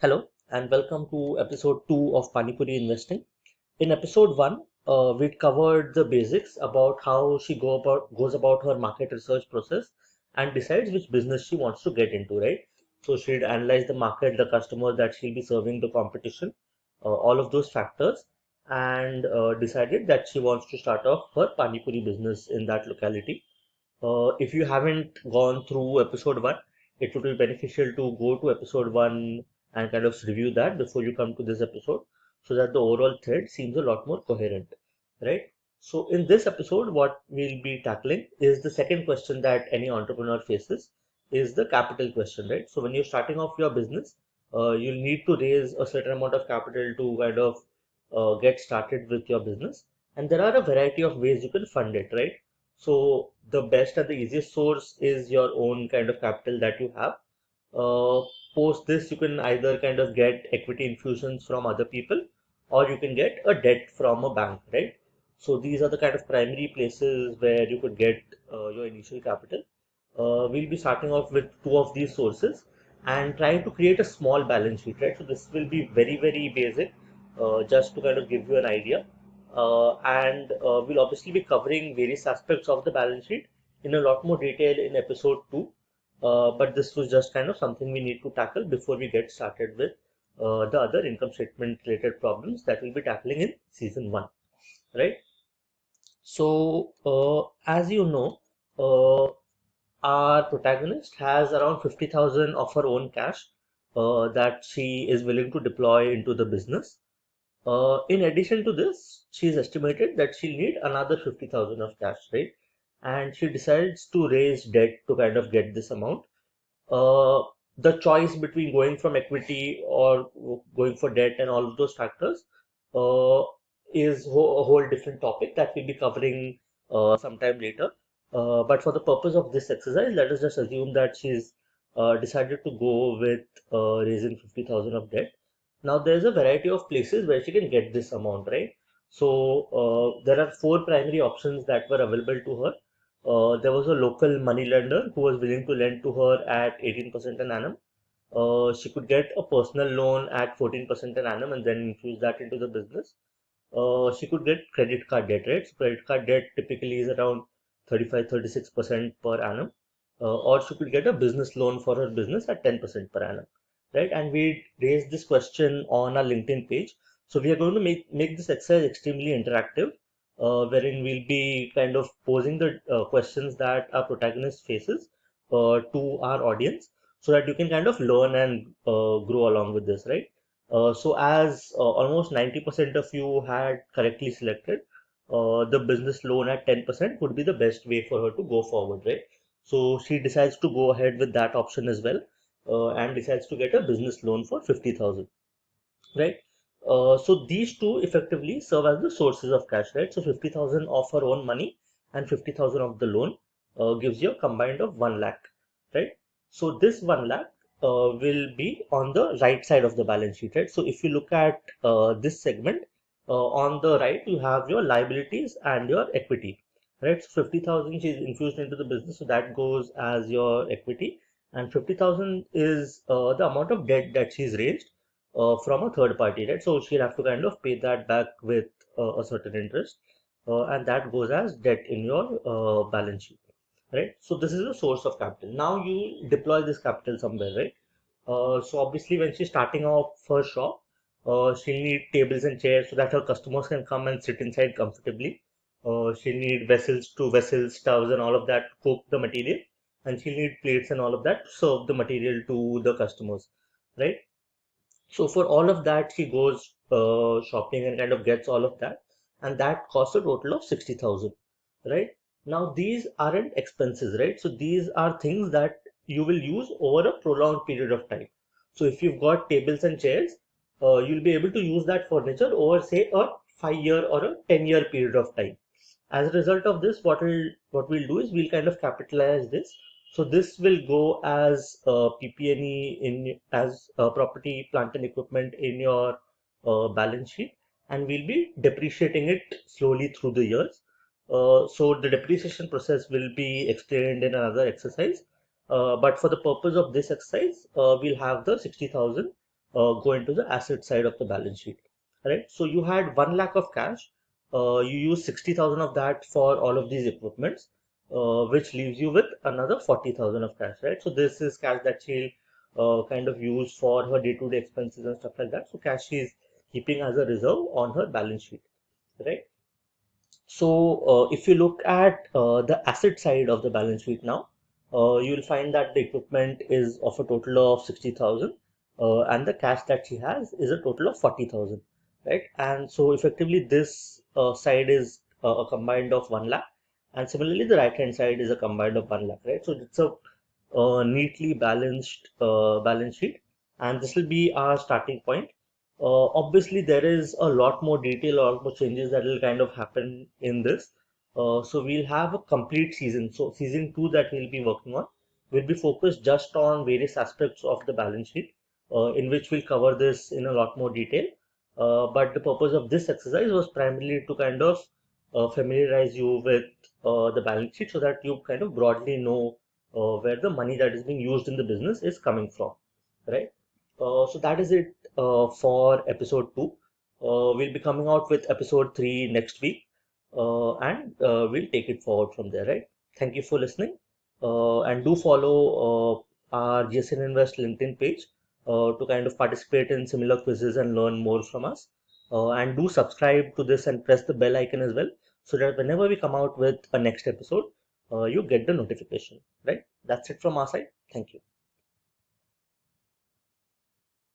Hello and welcome to episode 2 of Panipuri Investing. In episode 1, we covered the basics about how she goes about her market research process and decides which business she wants to get into, right? So she'd analyze the market, the customers that she'll be serving, the competition, all of those factors, and decided that she wants to start off her Panipuri business in that locality. If you haven't gone through episode 1, it would be beneficial to go to episode 1 and kind of review that before you come to this episode so that the overall thread seems a lot more coherent, right? So, in this episode, what we'll be tackling is the second question that any entrepreneur faces is the capital question, right? So, when you're starting off your business, you'll need to raise a certain amount of capital to kind of get started with your business. And there are a variety of ways you can fund it, right? So the best and the easiest source is your own kind of capital that you have. Uh, Post this, you can either kind of get equity infusions from other people or you can get a debt from a bank, right? So these are the kind of primary places where you could get your initial capital. We'll be starting off with two of these sources and trying to create a small balance sheet, right? So this will be very, very basic, just to kind of give you an idea. And we'll obviously be covering various aspects of the balance sheet in a lot more detail in episode 2. But this was just kind of something we need to tackle before we get started with the other income statement related problems that we'll be tackling in season 1, right? So, as you know, uh, our protagonist has around 50,000 of her own cash that she is willing to deploy into the business. In addition to this, she's estimated that she'll need another 50,000 of cash, right? And she decides to raise debt to kind of get this amount. Uh, the choice between going from equity or going for debt and all of those factors uh, is a whole different topic that we'll be covering sometime later. But for the purpose of this exercise, let us just assume that she's decided to go with raising 50,000 of debt. Now, there's a variety of places where she can get this amount, right? So, there are four primary options that were available to her. There was a local money lender who was willing to lend to her at 18% an annum. She could get a personal loan at 14% an annum and then infuse that into the business. She could get credit card debt, right? So credit card debt typically is around 35-36% per annum. Or she could get a business loan for her business at 10% per annum, right? And we raised this question on our LinkedIn page. So we are going to make this exercise extremely interactive, wherein we'll be kind of posing the questions that our protagonist faces to our audience so that you can kind of learn and grow along with this, right? So as almost 90% of you had correctly selected, the business loan at 10% would be the best way for her to go forward, right? So she decides to go ahead with that option as well, and decides to get a business loan for 50,000, right? So these two effectively serve as the sources of cash, right? So 50,000 of her own money and 50,000 of the loan gives you a combined of 1 lakh, right? So this 1 lakh will be on the right side of the balance sheet, right? So if you look at this segment, on the right, you have your liabilities and your equity, right? So 50,000 is infused into the business, so that goes as your equity, and 50,000 is the amount of debt that she's raised from a third party, right? So she'll have to kind of pay that back with a certain interest, and that goes as debt in your balance sheet, right? So this is the source of capital. Now you deploy this capital somewhere, right? So obviously, when she's starting off her shop, she'll need tables and chairs so that her customers can come and sit inside comfortably. She'll need vessels to vessels, stoves, and all of that to cook the material, and she'll need plates and all of that to serve the material to the customers, right? So for all of that, she goes shopping and kind of gets all of that, and that costs a total of 60,000, right? Now these aren't expenses, right? So these are things that you will use over a prolonged period of time. So if you've got tables and chairs, you'll be able to use that furniture over say a 5 year or a 10-year period of time. As a result of this, what we'll do is we'll kind of capitalize this. So this will go as PP&E in as property, plant and equipment in your balance sheet, and we'll be depreciating it slowly through the years. So the depreciation process will be explained in another exercise. But for the purpose of this exercise, we'll have the 60,000 go into the asset side of the balance sheet, right? So you had 1 lakh of cash. You use 60,000 of that for all of these equipments, which leaves you with another 40,000 of cash, right? So this is cash that she'll kind of use for her day-to-day expenses and stuff like that. So cash she is keeping as a reserve on her balance sheet, right? So, if you look at the asset side of the balance sheet now, you'll find that the equipment is of a total of 60,000, and the cash that she has is a total of 40,000, right? And so, effectively, this side is a combined of 1 lakh, and similarly, the right hand side is a combined of 1 lakh, right? So, it's a neatly balanced balance sheet, and this will be our starting point. Obviously, there is a lot more detail, a lot more changes that will kind of happen in this. So we'll have a complete season. So season two that we'll be working on will be focused just on various aspects of the balance sheet, in which we'll cover this in a lot more detail. But the purpose of this exercise was primarily to kind of familiarize you with the balance sheet so that you kind of broadly know where the money that is being used in the business is coming from, right? So that is it for episode 2. We'll be coming out with episode 3 next week, and we'll take it forward from there, right? Thank you for listening, and do follow our GSN Invest LinkedIn page to kind of participate in similar quizzes and learn more from us. And do subscribe to this and press the bell icon as well, so that whenever we come out with a next episode, you get the notification, right? That's it from our side. Thank you.